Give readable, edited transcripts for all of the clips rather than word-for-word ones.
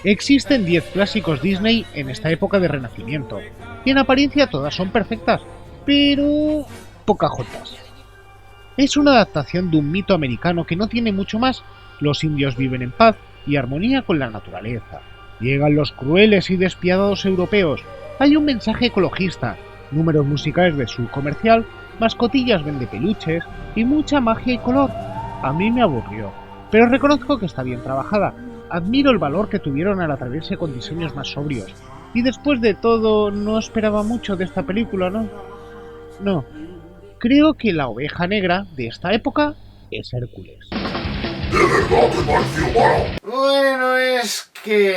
Existen 10 clásicos Disney en esta época de renacimiento, y en apariencia todas son perfectas, pero Pocahontas. Es una adaptación de un mito americano que no tiene mucho más. Los indios viven en paz y armonía con la naturaleza. Llegan los crueles y despiadados europeos. Hay un mensaje ecologista, números musicales de sur comercial, mascotillas vende peluches y mucha magia y color. A mí me aburrió, pero reconozco que está bien trabajada. Admiro el valor que tuvieron al atreverse con diseños más sobrios. Y después de todo, no esperaba mucho de esta película, ¿no? No. Creo que la oveja negra de esta época es Hércules. ¿De verdad te pareció malo? Bueno, es que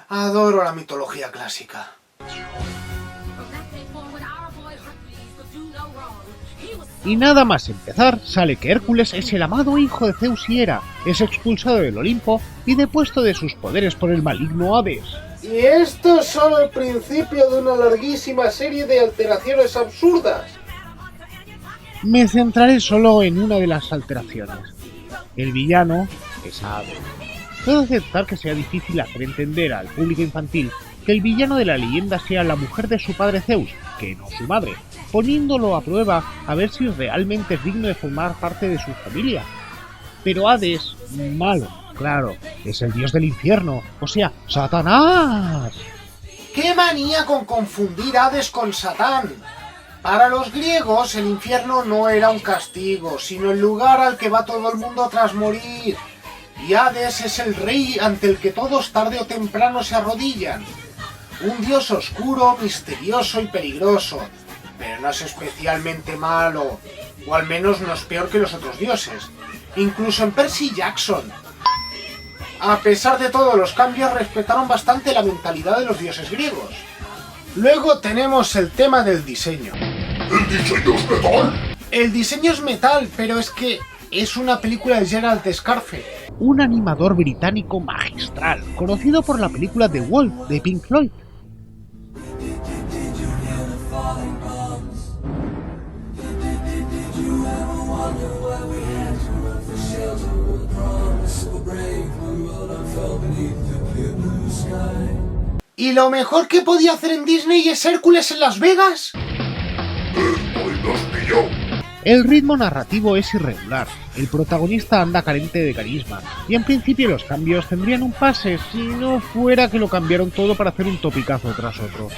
adoro la mitología clásica. Y nada más empezar, sale que Hércules es el amado hijo de Zeus y Hera, es expulsado del Olimpo y depuesto de sus poderes por el maligno Hades. Y esto es solo el principio de una larguísima serie de alteraciones absurdas. Me centraré solo en una de las alteraciones. El villano es Hades. Puedo aceptar que sea difícil hacer entender al público infantil que el villano de la leyenda sea la mujer de su padre Zeus, que no su madre, poniéndolo a prueba a ver si realmente es digno de formar parte de su familia. Pero Hades, malo, claro, es el dios del infierno, o sea, Satanás. ¡Qué manía con confundir Hades con Satán! Para los griegos el infierno no era un castigo, sino el lugar al que va todo el mundo tras morir. Y Hades es el rey ante el que todos tarde o temprano se arrodillan. Un dios oscuro, misterioso y peligroso, pero no es especialmente malo, o al menos no es peor que los otros dioses. Incluso en Percy Jackson. A pesar de todos los cambios, respetaron bastante la mentalidad de los dioses griegos. Luego tenemos el tema del diseño. ¿El diseño es metal? El diseño es metal, pero es que es una película de Gerald Scarfe. Un animador británico magistral, conocido por la película The Wall de Pink Floyd. ¿Y lo mejor que podía hacer en Disney es Hércules en Las Vegas? Hoy nos pilló. El ritmo narrativo es irregular, el protagonista anda carente de carisma, y en principio los cambios tendrían un pase si no fuera que lo cambiaron todo para hacer un topicazo tras otro.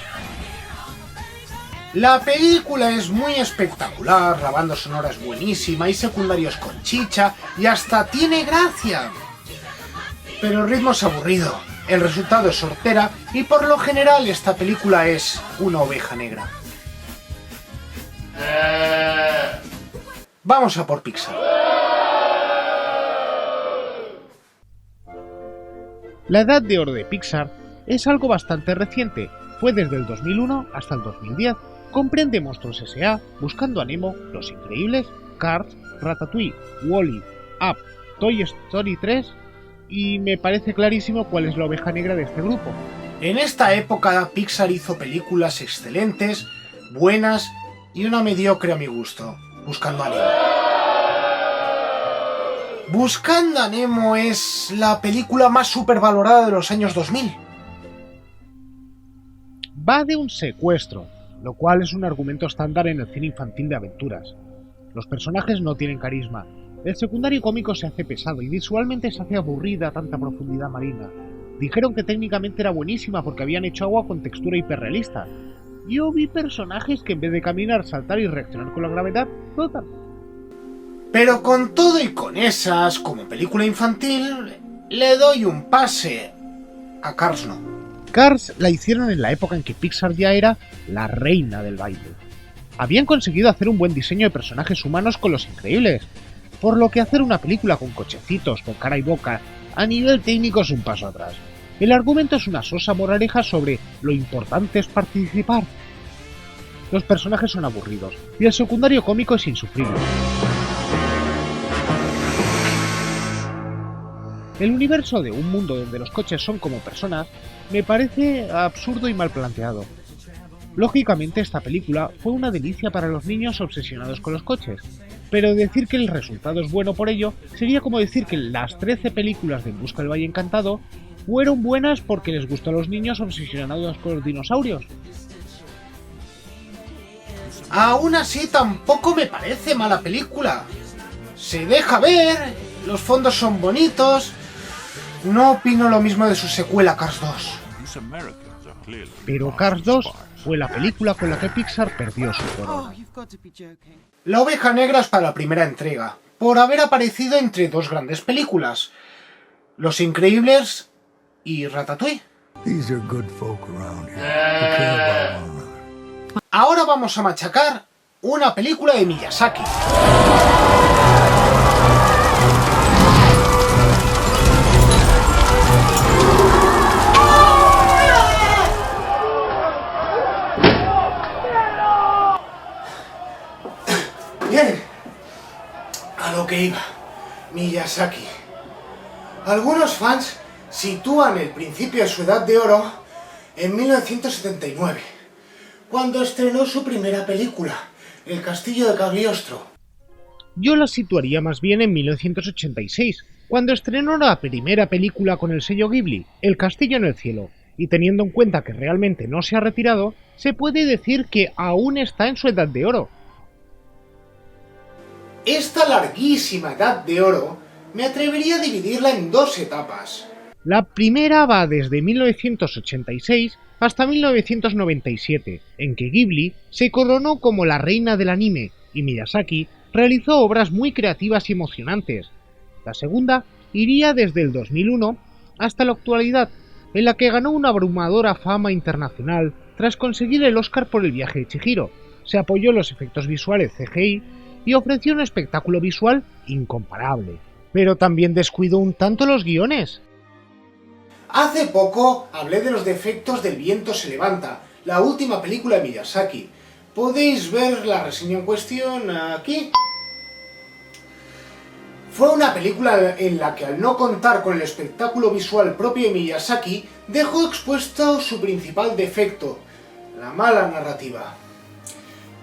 La película es muy espectacular, la banda sonora es buenísima, hay secundarios con chicha y hasta tiene gracia. Pero el ritmo es aburrido, el resultado es hortera y por lo general esta película es una oveja negra. Vamos a por Pixar. La edad de oro de Pixar es algo bastante reciente, fue desde el 2001 hasta el 2010. Comprende Monstruos S.A., Buscando a Nemo, Los Increíbles, Cars, Ratatouille, Wall-E, Up, Toy Story 3 y me parece clarísimo cuál es la oveja negra de este grupo. En esta época Pixar hizo películas excelentes, buenas y una mediocre a mi gusto. Buscando a Nemo. Buscando a Nemo es la película más supervalorada de los años 2000. Va de un secuestro, lo cual es un argumento estándar en el cine infantil de aventuras. Los personajes no tienen carisma, el secundario cómico se hace pesado y visualmente se hace aburrida tanta profundidad marina. Dijeron que técnicamente era buenísima porque habían hecho agua con textura hiperrealista. Yo vi personajes que en vez de caminar, saltar y reaccionar con la gravedad, flotan. Pero con todo y con esas, como película infantil, le doy un pase. A Cars no. Cars la hicieron en la época en que Pixar ya era la reina del baile. Habían conseguido hacer un buen diseño de personajes humanos con Los Increíbles, por lo que hacer una película con cochecitos, con cara y boca, a nivel técnico es un paso atrás. El argumento es una sosa moraleja sobre lo importante es participar. Los personajes son aburridos y el secundario cómico es insufrible. El universo de un mundo donde los coches son como personas me parece absurdo y mal planteado. Lógicamente esta película fue una delicia para los niños obsesionados con los coches, pero decir que el resultado es bueno por ello sería como decir que las 13 películas de En Busca del Valle Encantado fueron buenas porque les gustó a los niños obsesionados con los dinosaurios. Aún así, tampoco me parece mala película. Se deja ver, los fondos son bonitos. No opino lo mismo de su secuela Cars 2. Pero Cars 2 fue la película con la que Pixar perdió su corona. La oveja negra es para la primera entrega, por haber aparecido entre dos grandes películas, Los Increíbles y Ratatouille. These are good folk around here who care about one another. Ahora vamos a machacar una película de Miyazaki. Bien, a lo que iba, Miyazaki. Algunos fans sitúan el principio de su edad de oro en 1979, cuando estrenó su primera película, El castillo de Cagliostro. Yo la situaría más bien en 1986, cuando estrenó la primera película con el sello Ghibli, El castillo en el cielo, y teniendo en cuenta que realmente no se ha retirado, se puede decir que aún está en su edad de oro. Esta larguísima edad de oro me atrevería a dividirla en dos etapas. La primera va desde 1986 hasta 1997, en que Ghibli se coronó como la reina del anime y Miyazaki realizó obras muy creativas y emocionantes. La segunda iría desde el 2001 hasta la actualidad, en la que ganó una abrumadora fama internacional tras conseguir el Oscar por El viaje de Chihiro. Se apoyó en los efectos visuales CGI y ofreció un espectáculo visual incomparable. Pero también descuidó un tanto los guiones. Hace poco hablé de los defectos del Viento se levanta, la última película de Miyazaki. Podéis ver la reseña en cuestión aquí. Fue una película en la que, al no contar con el espectáculo visual propio de Miyazaki, dejó expuesto su principal defecto, la mala narrativa.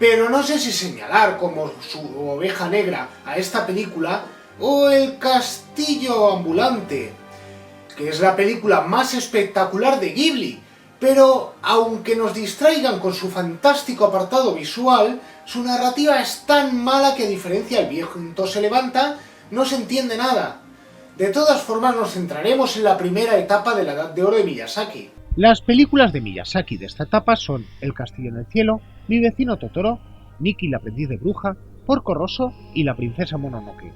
Pero no sé si señalar como su oveja negra a esta película o El castillo ambulante, que es la película más espectacular de Ghibli, pero aunque nos distraigan con su fantástico apartado visual, su narrativa es tan mala que, a diferencia del Viento se levanta, no se entiende nada. De todas formas, nos centraremos en la primera etapa de la Edad de Oro de Miyazaki. Las películas de Miyazaki de esta etapa son El castillo en el cielo, Mi vecino Totoro, Nikki la aprendiz de bruja, Porco Rosso y La princesa Mononoke.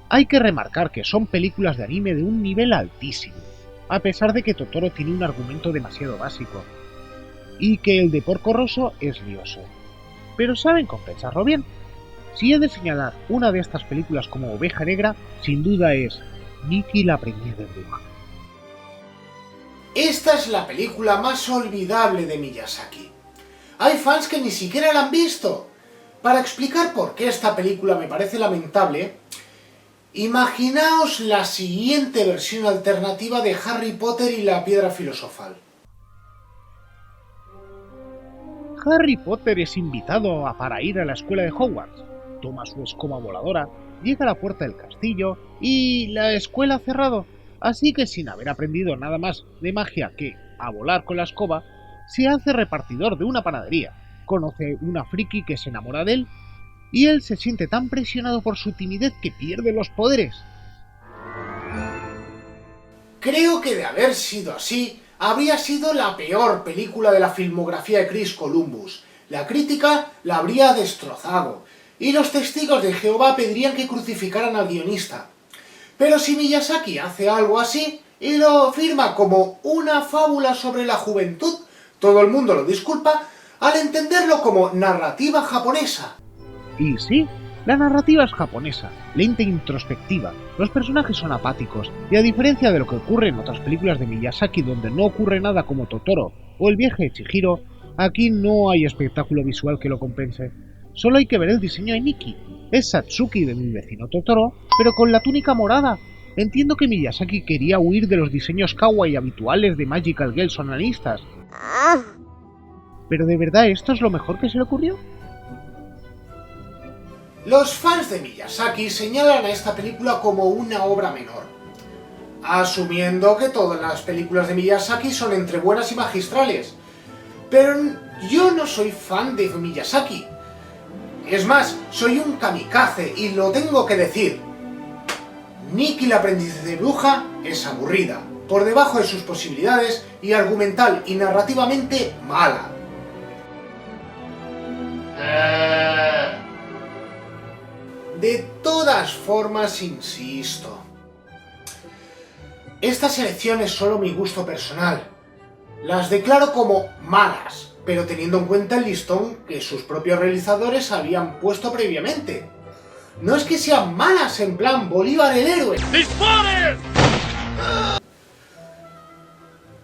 Hay que remarcar que son películas de anime de un nivel altísimo, a pesar de que Totoro tiene un argumento demasiado básico, y que el de Porco Rosso es lioso. Pero saben compensarlo bien. Si he de señalar una de estas películas como oveja negra, sin duda es Nikki la aprendiz de bruja. Esta es la película más olvidable de Miyazaki. Hay fans que ni siquiera la han visto. Para explicar por qué esta película me parece lamentable, imaginaos la siguiente versión alternativa de Harry Potter y la piedra filosofal. Harry Potter es invitado para ir a la escuela de Hogwarts. Toma su escoba voladora, llega a la puerta del castillo y la escuela ha cerrado. Así que, sin haber aprendido nada más de magia que a volar con la escoba, se hace repartidor de una panadería. Conoce una friki que se enamora de él y él se siente tan presionado por su timidez que pierde los poderes. Creo que, de haber sido así, habría sido la peor película de la filmografía de Chris Columbus. La crítica la habría destrozado y los testigos de Jehová pedirían que crucificaran al guionista. Pero si Miyazaki hace algo así y lo firma como una fábula sobre la juventud, todo el mundo lo disculpa al entenderlo como narrativa japonesa. Y sí, la narrativa es japonesa, lenta e introspectiva, los personajes son apáticos, y a diferencia de lo que ocurre en otras películas de Miyazaki donde no ocurre nada como Totoro o El viaje de Chihiro, aquí no hay espectáculo visual que lo compense. Solo hay que ver el diseño de Nikki. Es Satsuki de Mi vecino Totoro, pero con la túnica morada. Entiendo que Miyazaki quería huir de los diseños kawaii habituales de Magical Girls onanistas. ¿Pero de verdad esto es lo mejor que se le ocurrió? Los fans de Miyazaki señalan a esta película como una obra menor. asumiendo que todas las películas de Miyazaki son entre buenas y magistrales. Pero yo no soy fan de Miyazaki. Es más, soy un kamikaze y lo tengo que decir. Nikki la aprendiz de bruja es aburrida, por debajo de sus posibilidades y argumental y narrativamente mala. De todas formas, insisto. Estas elecciones es solo mi gusto personal. Las declaro como malas, pero teniendo en cuenta el listón que sus propios realizadores habían puesto previamente. No es que sean malas en plan Bolívar el héroe. ¡Dispare!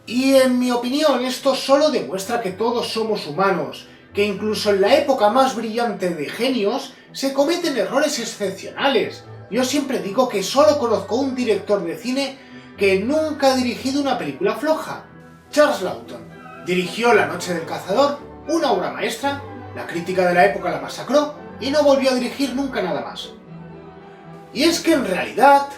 Y en mi opinión esto solo demuestra que todos somos humanos, que incluso en la época más brillante de genios se cometen errores excepcionales. Yo siempre digo que solo conozco un director de cine que nunca ha dirigido una película floja. Charles Lawton dirigió La noche del cazador, una obra maestra, la crítica de la época la masacró y no volvió a dirigir nunca nada más. Y es que en realidad...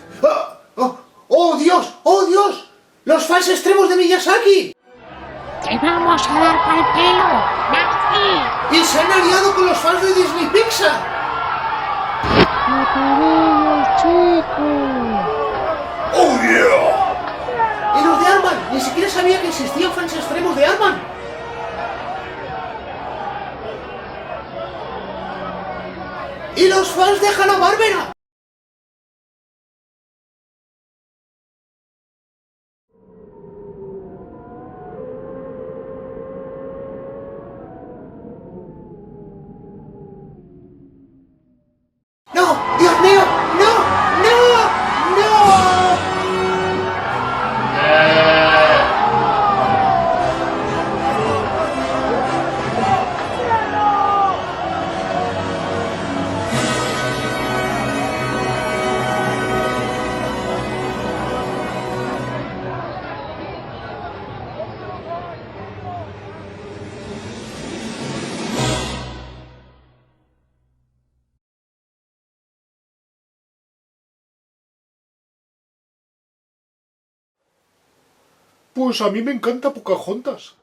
¡Oh Dios! ¡Oh Dios! ¡Los fans extremos de Miyazaki! ¡Te vamos a dar pa'l pelo, Nazi! ¡Y se han aliado con los fans de Disney Pixar! ¡Oh yeah! ¡Y los de Ant-Man! Ni siquiera sabía que existían fans extremos de Ant-Man. ¡Y los fans de Hanna-Barbera! ¡No! ¡Dios mío! ¡No! ¡No! ¡No! Pues a mí me encanta Pocahontas.